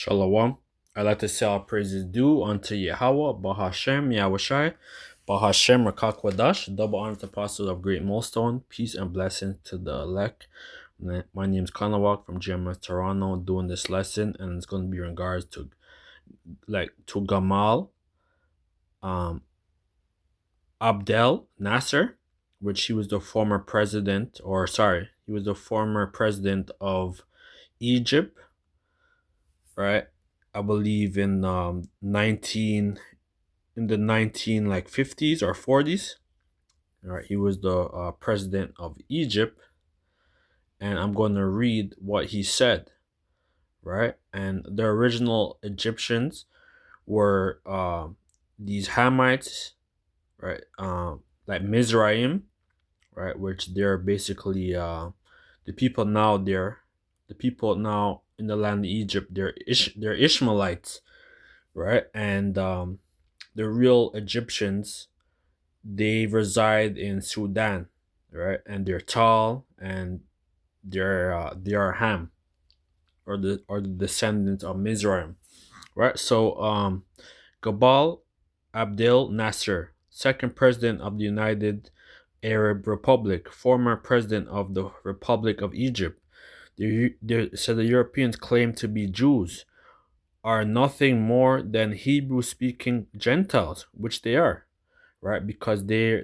Shalom. I like to say all praises due unto Yahweh, Bahashem, Yahushai, Bahashem, Rakakwadash, double honor to apostles of Great Millstone, peace and blessings to the elect. My name is Kanawak from GMS Toronto, doing this lesson, and it's going to be in regards to Gamal, um, Abdel Nasser, which he was the former president, he was the former president of Egypt, right? I believe in 19 like 50s or 40s. All right, he was the president of Egypt, and I'm going to read what he said, right? And the original Egyptians were these Hamites, right? Like Mizraim, right? Which they're basically the people now there, the people now in the land of Egypt. They're Ishmaelites, right? And the real Egyptians, they reside in Sudan, right? And they're tall, and they are Ham, or the descendants of Mizraim, right? So Gabal Abdel Nasser, second president of the United Arab Republic, former president of the Republic of Egypt. The Europeans claim to be Jews, are nothing more than Hebrew-speaking Gentiles, which they are, right? Because they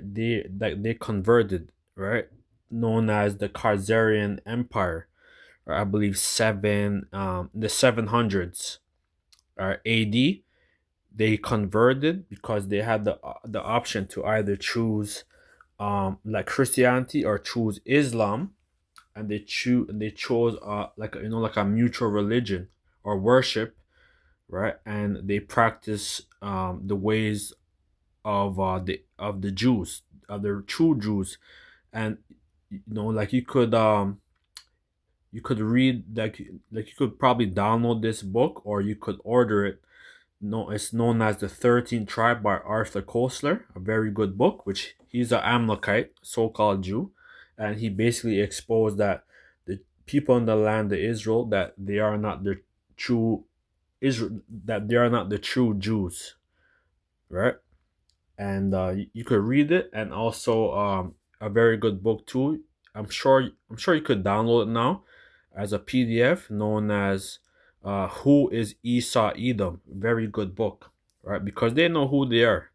converted, right? Known as the Khazarian Empire, or I believe the 700s, AD. They converted because they had the option to either choose like Christianity or choose Islam, and they chose like a mutual religion or worship, right? And they practice the ways of the Jews, of the true Jews. And like you could read, like you could probably download this book, or you could order it. No, it's known as The 13th Tribe by Arthur Koestler, a very good book, which he's an Amalekite, so-called Jew, and he basically exposed that the people in the land of Israel, that they are not the true Israel, that they are not the true Jews, right? And you could read it, and also a very good book too. I'm sure you could download it now as a PDF, known as "Who is Esau Edom?" Very good book, right? Because they know who they are,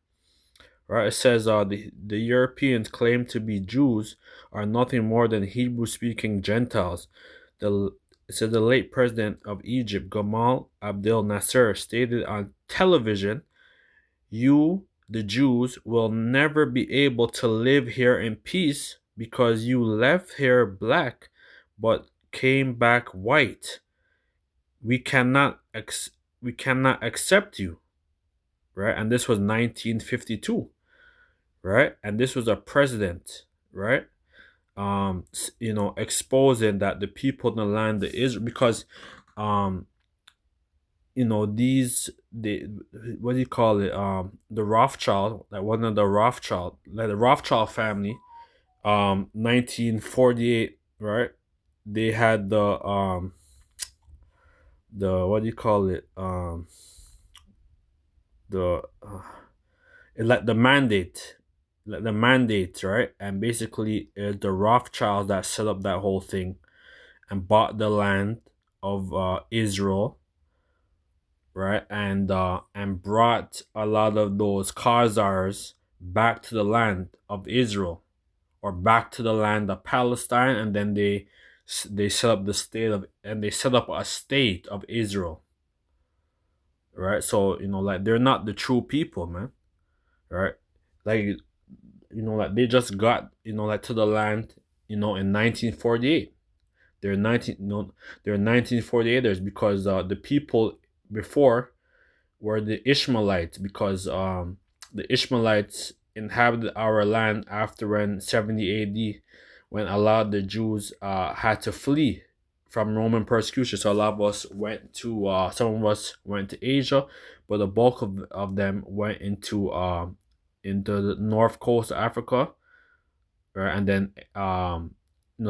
right? It says the Europeans claim to be Jews, are nothing more than Hebrew-speaking Gentiles. The It says the late president of Egypt, Gamal Abdel Nasser, stated on television, "You, the Jews, will never be able to live here in peace because you left here black but came back white. We cannot we cannot accept you," right? And this was 1952, right? And this was a president, right? Exposing that the people in the land of Israel, because um these the what do you call it, the Rothschild, like one of the Rothschild, like the Rothschild family, 1948, right? They had the what do you call it, the like the mandate, right? And basically it's the Rothschilds that set up that whole thing and bought the land of Israel, right? And brought a lot of those Khazars back to the land of Israel, or back to the land of Palestine, and then they set up they set up a state of Israel, right? So like they're not the true people, man, right? Like like they just got like to the land in 1948. They're 1948ers, because the people before were the Ishmaelites, because the Ishmaelites inhabited our land after when 70 AD, when a lot of the Jews had to flee from Roman persecution. So a lot of us went to some of us went to Asia, but the bulk of them went into the north coast of Africa, right? And then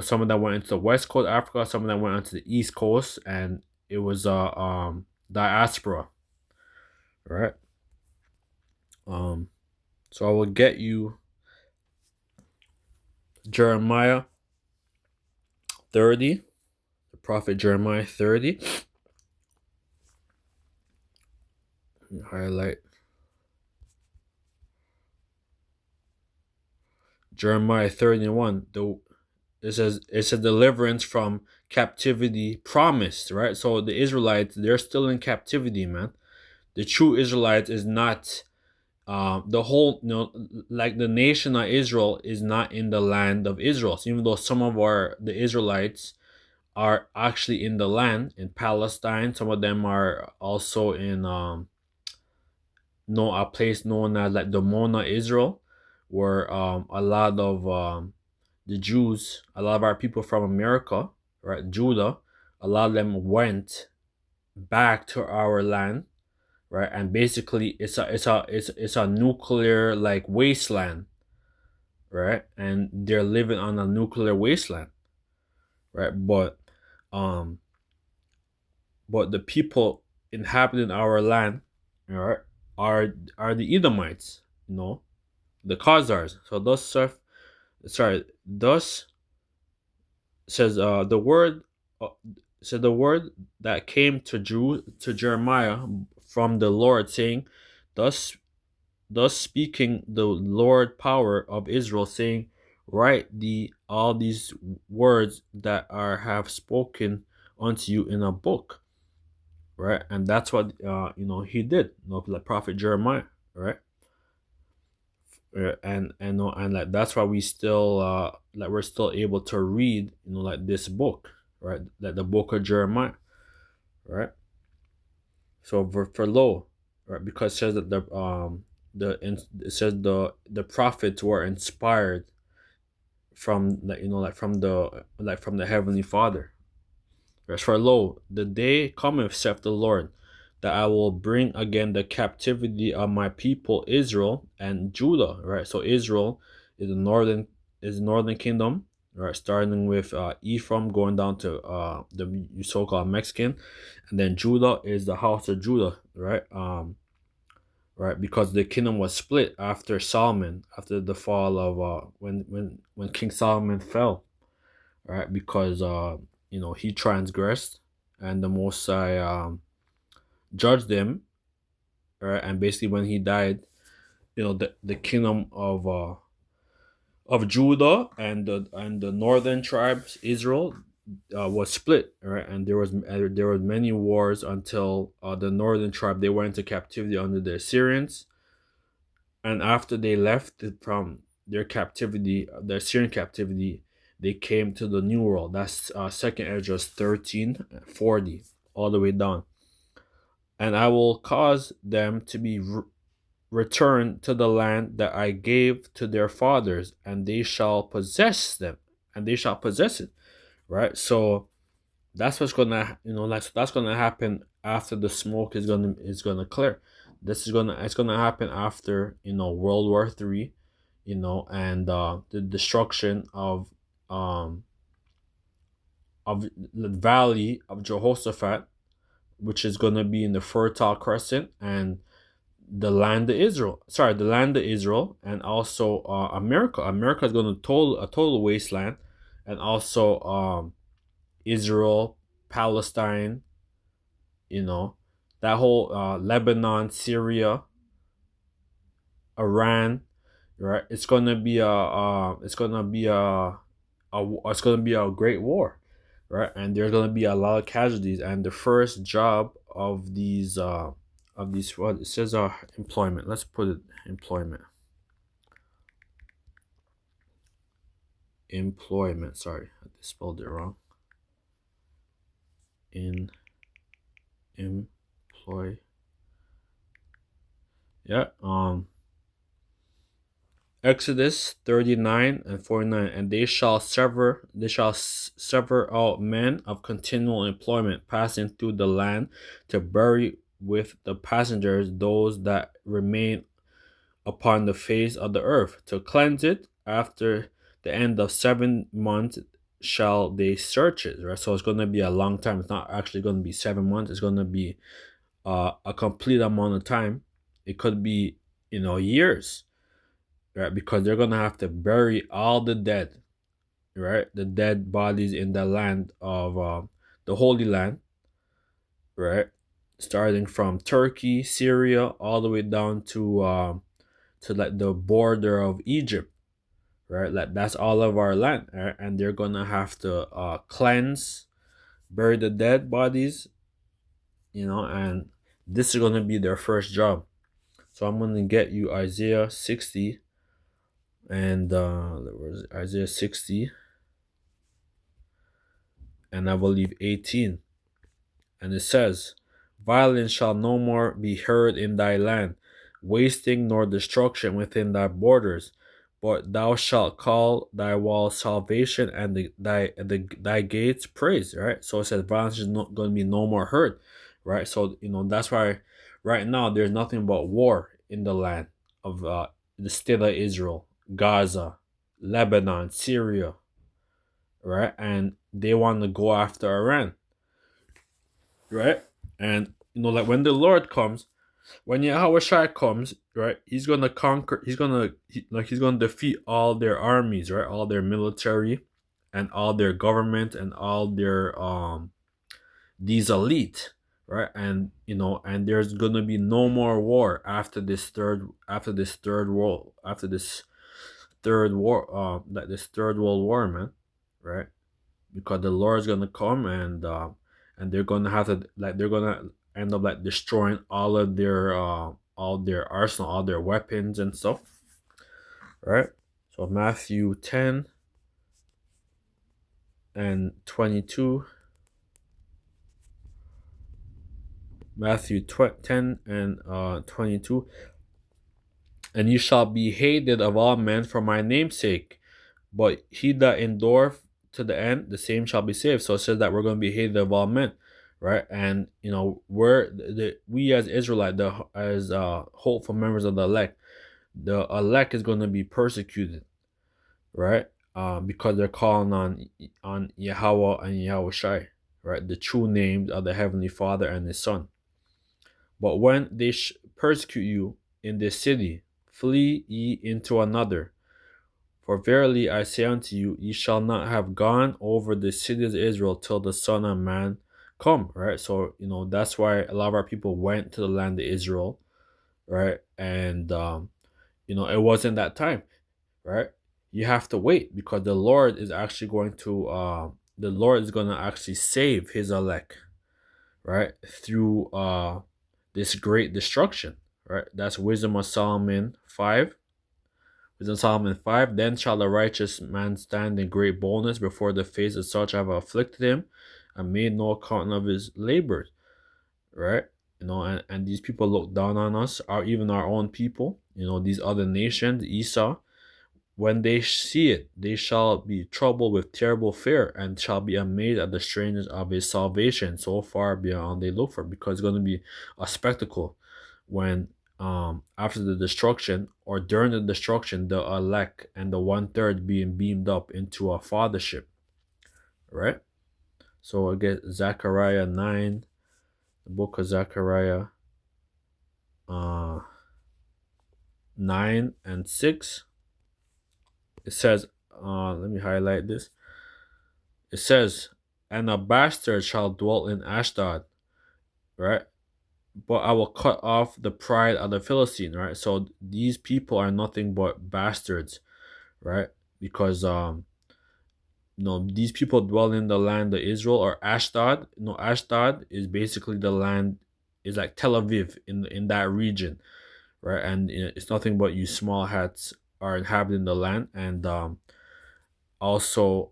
some of them went into the west coast of Africa, some of them went onto the east coast, and it was diaspora, right? So I will get you Jeremiah 30, the prophet Jeremiah 30. Highlight Jeremiah 31. It's a deliverance from captivity promised, right? So the Israelites, they're still in captivity, man. The true Israelites is not the whole, like the nation of Israel is not in the land of Israel. So even though some of the Israelites are actually in the land in Palestine, some of them are also in no a place known as like the Mona Israel, where a lot of the Jews, a lot of our people from America, right, Judah, a lot of them went back to our land, right, and basically it's a nuclear like wasteland, right, and they're living on a nuclear wasteland, right, um but the people inhabiting our land, right, are the Edomites, the Khazars. So thus thus says the word said the word that came to Jeremiah from the Lord, saying, thus speaking the Lord power of Israel, saying, write all these words that are have spoken unto you in a book, right? And that's what he did, like prophet Jeremiah, right? And like that's why we still like we're still able to read like this book, right, like the book of Jeremiah, right? So for lo, right, because it says that it says the prophets were inspired from from the heavenly Father. As for lo, the day cometh, saith the Lord, that I will bring again the captivity of my people Israel and Judah. Right. So Israel is the northern kingdom. Right. Starting with Ephraim, going down to the so-called Mexican, and then Judah is the house of Judah. Right. Right. Because the kingdom was split after Solomon, after the fall of when King Solomon fell. Right. Because he transgressed, and the Most High judged him, right? And basically, when he died, the kingdom of Judah and the northern tribes, Israel, was split, right? And there was many wars until the northern tribe, they went into captivity under the Assyrians, and after they left from the Assyrian captivity, they came to the New World. That's Second Esdras 13:40 all the way down. And I will cause them to be returned to the land that I gave to their fathers, and they shall possess them, and they shall possess it. Right. So that's what's gonna, that's gonna happen after the smoke is gonna clear. It's gonna happen after World War III, and the destruction um of the valley of Jehoshaphat, which is gonna be in the Fertile Crescent, and the land of Israel, and also America. America is going to total wasteland, and also Israel, Palestine, that whole Lebanon, Syria, Iran, right? It's gonna be a great war, right? And there's gonna be a lot of casualties. And the first job of these what it says employment. Let's put it employment. Employment. Sorry, I spelled it wrong. Employ. Yeah. Exodus 39:49, and they shall sever out men of continual employment passing through the land, to bury with the passengers those that remain upon the face of the earth, to cleanse it. After the end of 7 months shall they search it. Right. So it's going to be a long time. It's not actually going to be 7 months. It's going to be a complete amount of time. It could be, years, right? Because they're gonna have to bury all the dead, right? The dead bodies in the land of the Holy Land, right? Starting from Turkey, Syria, all the way down to like the border of Egypt, right? Like that's all of our land, right? And they're gonna have to cleanse, bury the dead bodies, and this is gonna be their first job. So I'm gonna get you Isaiah 60 and where's it? Isaiah 60 and I believe 18. And it says, violence shall no more be heard in thy land, wasting nor destruction within thy borders. But thou shalt call thy walls salvation and thy gates praise. Right. So it says violence is not going to be no more heard. Right. So that's why right now there's nothing but war in the land of the state of Israel, Gaza, Lebanon, Syria. Right, and they want to go after Iran, right? And like when the Lord comes, when Yahweh Shai comes, right, he's gonna conquer. He's gonna defeat all their armies, right, all their military, and all their government, and all their these elite, right, and there's gonna be no more war after this third war, like this third world war, man, right? Because the Lord's gonna come and they're gonna have to they're gonna end up destroying all their arsenal, all their weapons and stuff, right? So Matthew 10 and 22, Matthew 10 and 22, and you shall be hated of all men for my name's sake, but he that endureth to the end, the same shall be saved. So it says that we're going to be hated of all men, right? And we as Israelite, as hopeful members of the elect is going to be persecuted, right? Because they're calling on Yahweh and Yahweh Shai, right? The true names of the Heavenly Father and His Son. But when they persecute you in this city, flee ye into another. For verily I say unto you, ye shall not have gone over the cities of Israel till the Son of Man come, right? So, that's why a lot of our people went to the land of Israel, right? And, it wasn't that time, right? You have to wait because the Lord is going to actually save his elect, right? Through this great destruction, right? That's Wisdom of Solomon 5. Wisdom of Solomon 5. Then shall the righteous man stand in great boldness before the face of such have afflicted him and made no account of his labors, right? And these people look down on us, or even our own people, these other nations, Esau. When they see it, they shall be troubled with terrible fear and shall be amazed at the strangeness of his salvation so far beyond they look for, because it's going to be a spectacle when after the destruction or during the destruction, the elect and the 1/3 being beamed up into a fathership, right? So again, Zechariah 9, the book of Zechariah 9 and 6. It says, let me highlight this. It says, and a bastard shall dwell in Ashdod, right? But I will cut off the pride of the Philistine, right? So these people are nothing but bastards, right? Because these people dwell in the land of Israel or Ashdod. Ashdod is basically the land, is like Tel Aviv in that region, right? And it's nothing but you small hats are inhabiting the land, and also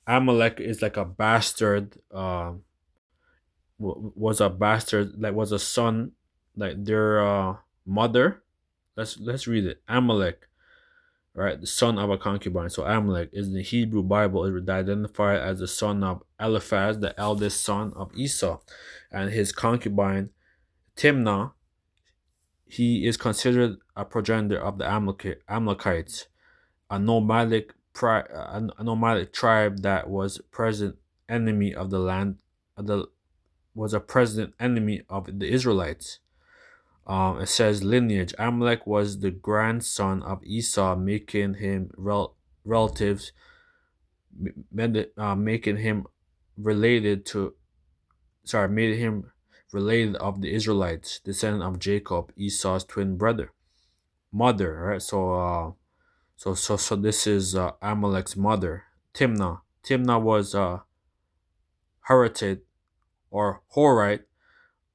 Amalek is like a bastard. Was a bastard, like was a son, like their mother. Let's read it. Amalek, right, the son of a concubine. So Amalek is in the Hebrew Bible is identified as the son of Eliphaz, the eldest son of Esau, and his concubine Timnah. He is considered a progenitor of the Amalekites, a nomadic tribe that was present enemy of the land of the was a president enemy of the Israelites. It says lineage. Amalek was the grandson of Esau, making him relatives, making him related to, sorry, made him related of the Israelites, descendant of Jacob, Esau's twin brother, mother. Right. So this is Amalek's mother, Timnah. Timnah was Horited or Horite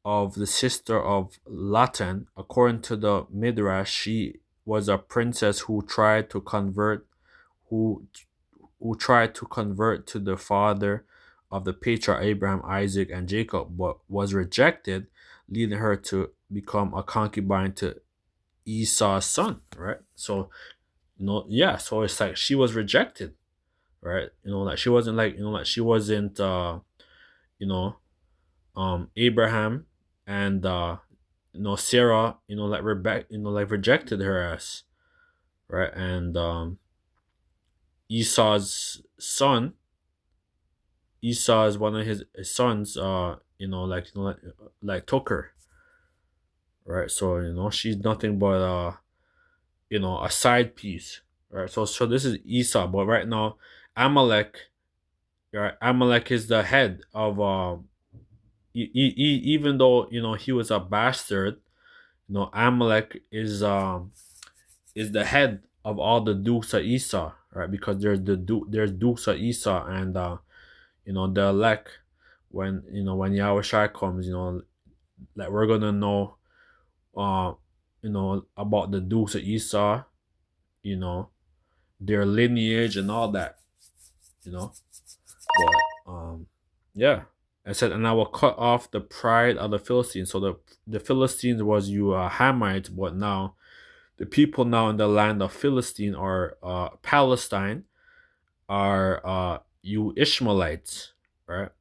of the sister of Latan. According to the Midrash, she was a princess who tried to convert to the father of the patriarch Abraham, Isaac, and Jacob, but was rejected, leading her to become a concubine to Esau's son. Right. So yeah. So it's like she was rejected. Right. Like she wasn't like she wasn't you know Abraham and Sarah, like Rebecca, like rejected her ass, right? And Esau's son, Esau is one of his sons, like took her, right? So she's nothing but a side piece, right? So this is Esau, but right now Amalek, right? Amalek is the head of even though he was a bastard. Amalek is the head of all the dukes of Esau, right? Because there's dukes of Esau, and the elect, when Yahushua comes, like we're gonna know uh about the dukes of Esau, you know their lineage and all that, you know. But yeah. I said, and I will cut off the pride of the Philistines. So the Philistines was you Hamites, but now the people now in the land of Philistine or Palestine are you Ishmaelites, right?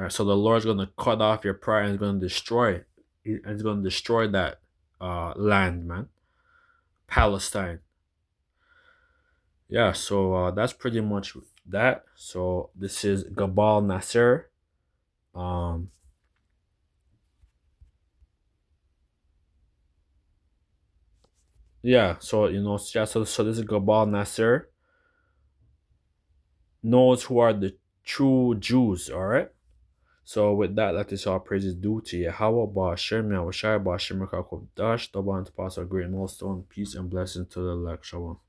So the Lord's gonna cut off your pride and is gonna destroy, and it's gonna destroy that land, man. Palestine. Yeah, so that's pretty much that. So this is Gabal Nasser. Um, yeah, so yeah, so this is Gabal Nasser, knows who are the true Jews, all right? So with that, let this all praises due to Yahweh, Ba'ashem, Yahushai, Ba'ashem, Rakakob Dash, Taban to pass a great milestone, peace and blessings to the elect. Shalom.